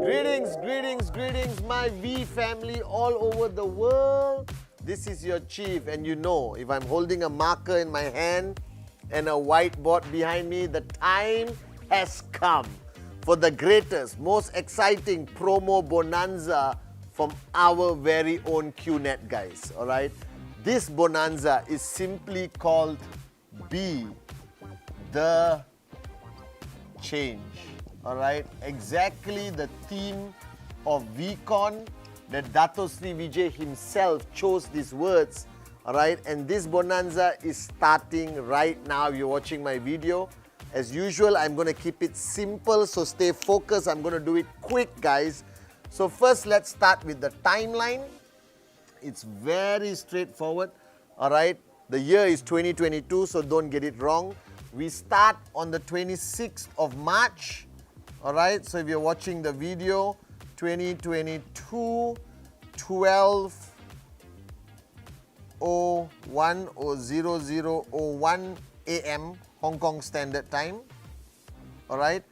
Greetings, greetings, greetings, my V family all over the world. This is your chief, and you know, if I'm holding a marker in my hand and a whiteboard behind me, the time has come for the greatest, most exciting promo bonanza from our very own QNET guys, alright? This bonanza is simply called Be the Change. Alright, exactly the theme of VCon that Dato Sri Vijay himself chose these words. Alright, and this bonanza is starting right now. You're watching my video. As usual, I'm going to keep it simple, so stay focused. I'm going to do it quick, guys. So first, let's start with the timeline. It's very straightforward. Alright, the year is 2022, so don't get it wrong. We start on the 26th of March. Alright, so if you're watching the video, 2022, 12:01 or 00:01 AM, Hong Kong Standard Time. Alright,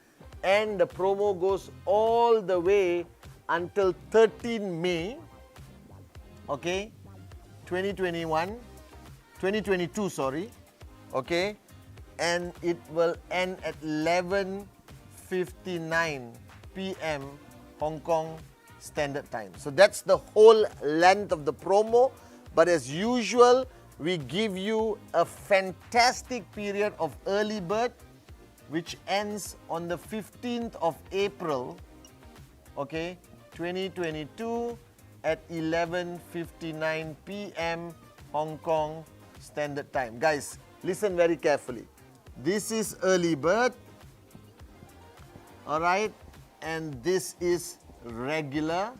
and the promo goes all the way until 13 May, okay, 2022, sorry, okay, and it will end at 11:59 PM Hong Kong Standard Time. So that's the whole length of the promo. But as usual, we give you a fantastic period of early bird, which ends on the 15th of April, okay, 2022 at 11:59 PM Hong Kong Standard Time. Guys, listen very carefully. This is early bird. Alright, and this is regular,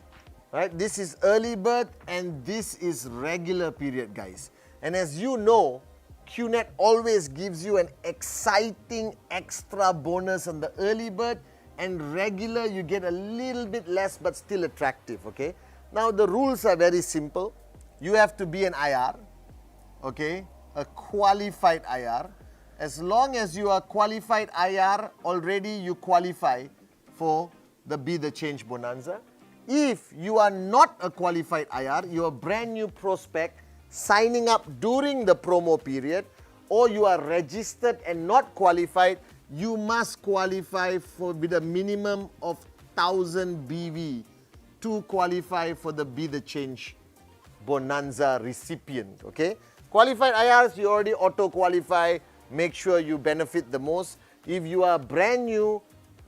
right? This is early bird and this is regular period, guys. And as you know, QNET always gives you an exciting extra bonus on the early bird, and regular you get a little bit less but still attractive, okay? Now the rules are very simple. You have to be an IR, okay? A qualified IR. As long as you are qualified IR, already you qualify for the Be the Change Bonanza. If you are not a qualified IR, you are a brand new prospect signing up during the promo period, or you are registered and not qualified, you must qualify for with a minimum of 1000 BV to qualify for the Be the Change Bonanza recipient, okay? Qualified IRs, you already auto-qualify. Make sure you benefit the most. If you are brand new,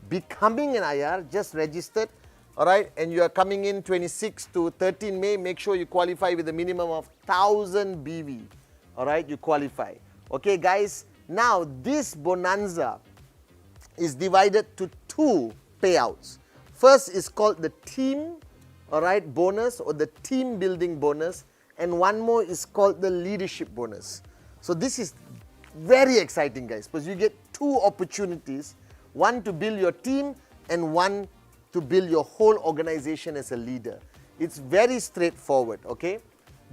becoming an IR, just registered, alright, and you are coming in 26 to 13 May, make sure you qualify with a minimum of 1000 BV, alright, you qualify. Okay guys, now this bonanza is divided to two payouts. First is called the team, alright, bonus or the team building bonus, and one more is called the leadership bonus. So this is very exciting, guys, because you get two opportunities, one to build your team and one to build your whole organization as a leader. It's very straightforward, okay?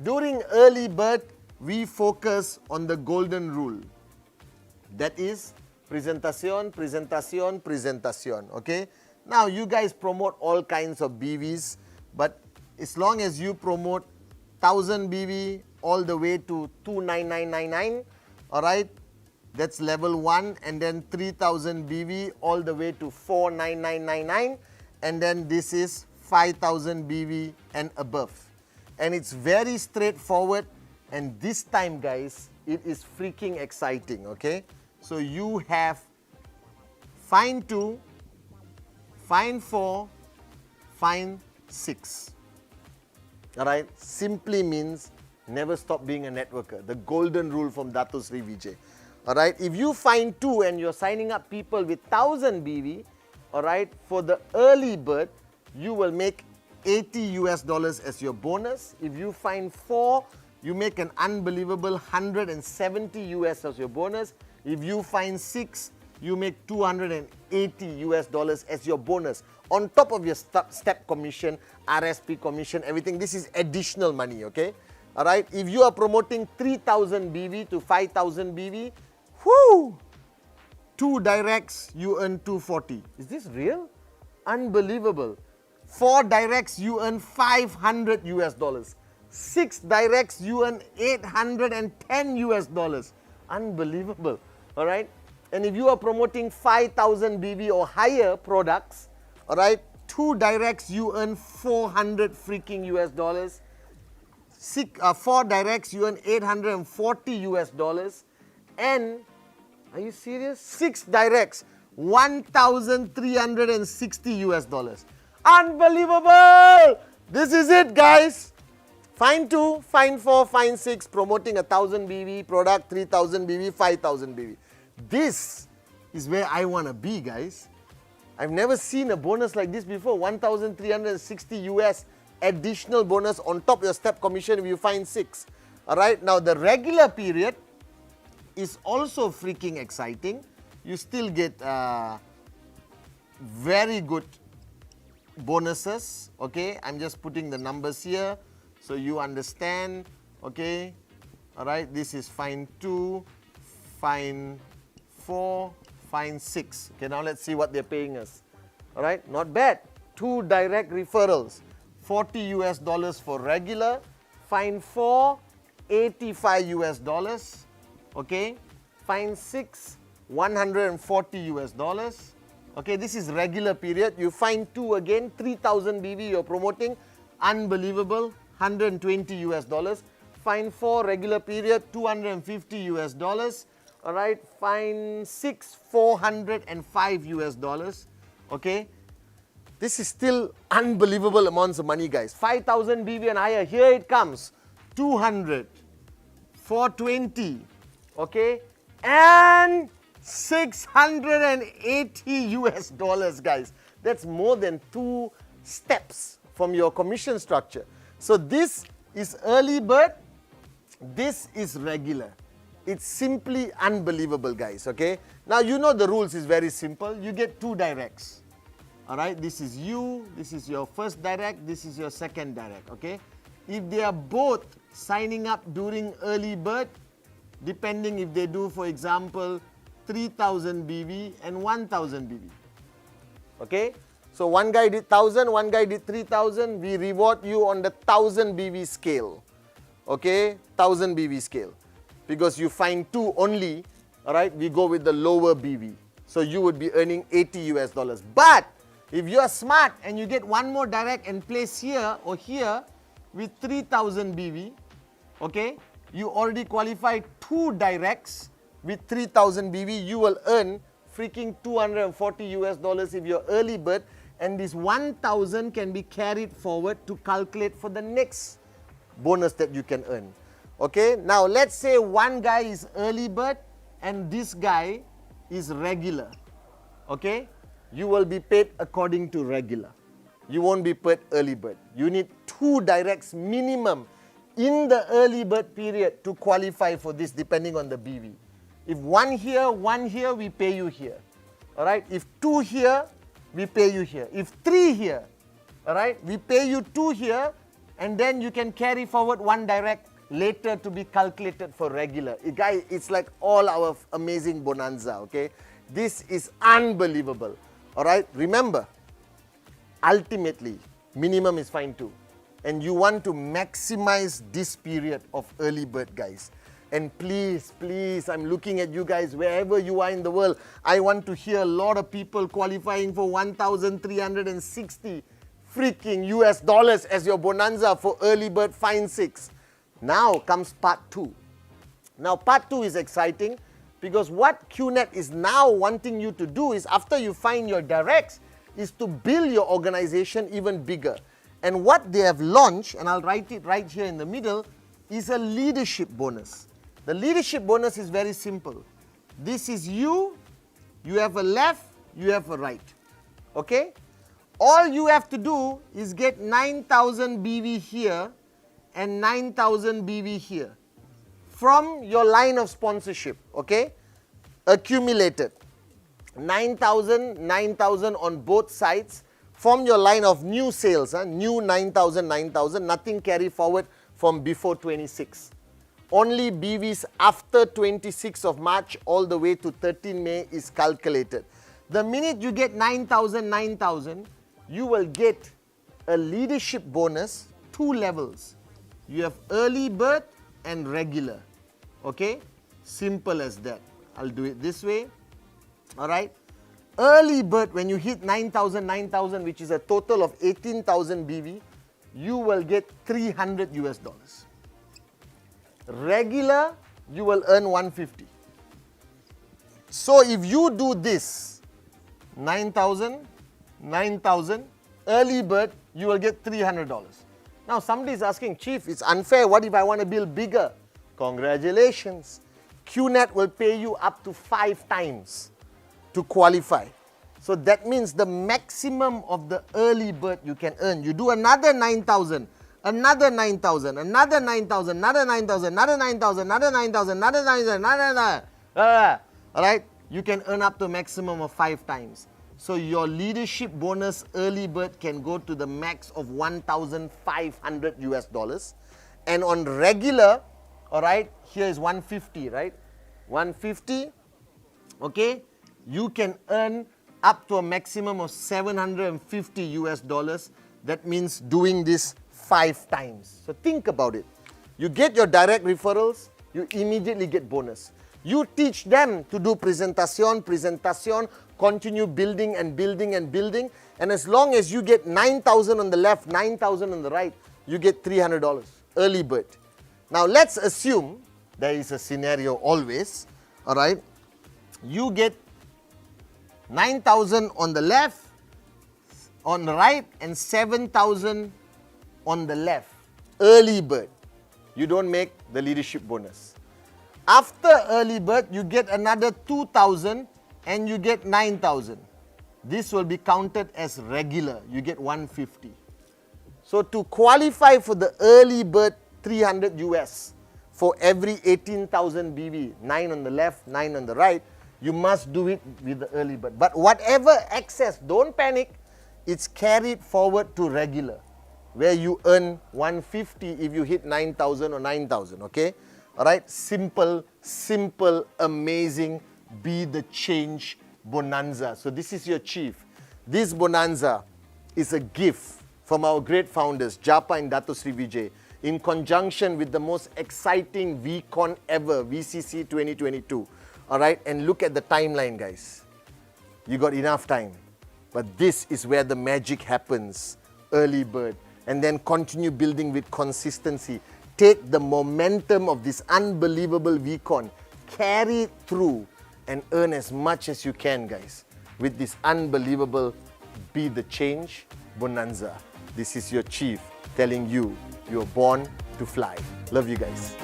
During early bird, we focus on the golden rule. That is presentación, presentación, presentación, okay? Now, you guys promote all kinds of BVs, but as long as you promote 1000 BV all the way to 29999, alright, that's level 1, and then 3000 BV all the way to 49999, and then this is 5000 BV and above. And it's very straightforward, and this time, guys, it is freaking exciting, okay? So you have Find 2, Find 4, Find 6. Alright, simply means never stop being a networker. The golden rule from Dato Sri Vijay. Alright, if you find 2 and you're signing up people with 1000 BV, alright, for the early bird, you will make $80 as your bonus. If you find 4, you make an unbelievable $170 as your bonus. If you find 6, you make $280 as your bonus. On top of your step commission, RSP commission, everything, this is additional money, okay? Alright, if you are promoting 3000 BV to 5000 BV, whoo! 2 directs, you earn 240. Is this real? Unbelievable. 4 directs, you earn 500 US dollars. 6 directs, you earn 810 US dollars. Unbelievable. All right. And if you are promoting 5,000 BV or higher products, all right, 2 directs, you earn 400 freaking US dollars. 4 directs, you earn 840 US dollars. And, are you serious? 6 directs, 1,360 US dollars. Unbelievable! This is it, guys. Fine 2, fine 4, fine 6, promoting 1,000 BV product, 3,000 BV, 5,000 BV. This is where I want to be, guys. I've never seen a bonus like this before. 1,360 US additional bonus on top of your step commission if you find 6. Alright, now the regular period is also freaking exciting. You still get very good bonuses. Okay, I'm just putting the numbers here so you understand. Okay, alright, this is fine 2, fine 4, fine 6. Okay, now let's see what they're paying us. Alright, not bad. 2 direct referrals, 40 US dollars for regular. Fine 4, 85 US dollars. Okay, fine 6, 140 US dollars. Okay, this is regular period. You find 2 again, 3,000 BV you're promoting. Unbelievable, 120 US dollars. Fine 4, regular period, 250 US dollars. Alright, fine 6, 405 US dollars. Okay, this is still unbelievable amounts of money, guys. 5,000 BV and higher, here it comes. 200, 420, okay, and 680 US dollars, guys. That's more than 2 steps from your commission structure. So this is early bird, this is regular. It's simply unbelievable, guys, okay. Now you know the rules is very simple. You get 2 directs. Alright, this is you, this is your first direct, this is your second direct, okay. If they are both signing up during early bird, depending if they do, for example, 3,000 BV and 1,000 BV. Okay, so one guy did 1,000, one guy did 3,000. We reward you on the 1,000 BV scale. Okay, 1,000 BV scale. Because you find 2 only, alright, we go with the lower BV. So you would be earning 80 US dollars. But if you are smart and you get one more direct and place here or here with 3,000 BV, okay, you already qualified 2 directs with 3,000 BV, you will earn freaking 240 US dollars if you're early bird, and this 1,000 can be carried forward to calculate for the next bonus that you can earn. Okay, now let's say one guy is early bird and this guy is regular. Okay, you will be paid according to regular. You won't be paid early bird. You need 2 directs minimum in the early bird period to qualify for this, depending on the BV. If 1 here, we pay you here. Alright, if 2 here, we pay you here. If 3 here, alright, we pay you 2 here, and then you can carry forward 1 direct later to be calculated for regular. Guys, it's like all our amazing bonanza, okay? This is unbelievable. Alright, remember, ultimately, minimum is fine 2. And you want to maximize this period of early bird, guys. And please, please, I'm looking at you guys wherever you are in the world. I want to hear a lot of people qualifying for 1,360 freaking US dollars as your bonanza for early bird fine 6. Now comes part 2. Now part 2 is exciting because what QNET is now wanting you to do is, after you find your directs, is to build your organization even bigger. And what they have launched, and I'll write it right here in the middle, is a leadership bonus. The leadership bonus is very simple. This is you, you have a left, you have a right. Okay? All you have to do is get 9,000 BV here and 9,000 BV here from your line of sponsorship. Okay? Accumulated. 9,000, 9,000 on both sides from your line of new sales. New 9,000, 9,000, nothing carry forward from before 26. only BVs after 26th of March all the way to 13 May is calculated. The minute you get 9,000, you will get a leadership bonus, 2 levels. You have early bird and regular. Okay? Simple as that. I'll do it this way. Alright? Early bird, when you hit 9,000, which is a total of 18,000 BV, you will get $300 US. Regular, you will earn 150. So if you do this, 9,000, early bird, you will get $300. Now somebody is asking, Chief, it's unfair. What if I want to build bigger? Congratulations. QNET will pay you up to 5 times to qualify. So that means the maximum of the early bird you can earn. You do another 9,000, another 9,000, another 9,000, another 9,000, another 9,000, another 9,000, another 9,000, another. Alright? You can earn up to a maximum of 5 times. So your leadership bonus early bird can go to the max of $1,500 US. And on regular, alright, here is 150, right? 150, okay? You can earn up to a maximum of $750 US. That means doing this 5 times. So think about it. You get your direct referrals, you immediately get bonus. You teach them to do presentation, continue building and building and building. And as long as you get 9,000 on the left, 9,000 on the right, you get $300, early bird. Now let's assume there is a scenario always, all right? You get 9,000 on the left, on the right, and 7,000 on the left. Early bird. You don't make the leadership bonus. After early bird, you get another 2,000 and you get 9,000. This will be counted as regular. You get 150. So to qualify for the early bird 300 US for every 18,000 BV, 9 on the left, 9 on the right, you must do it with the early bird. But whatever excess, don't panic, it's carried forward to regular, where you earn 150 if you hit 9,000 or 9,000, okay? All right, simple, amazing, be the change bonanza. So this is your chief. This bonanza is a gift from our great founders, Japa and Dato Sri Vijay, in conjunction with the most exciting VCon ever, VCC 2022. All right, and look at the timeline, guys. You got enough time. But this is where the magic happens, early bird. And then continue building with consistency. Take the momentum of this unbelievable VCon, carry it through and earn as much as you can, guys, with this unbelievable Be the Change Bonanza. This is your chief telling you, you're born to fly. Love you guys.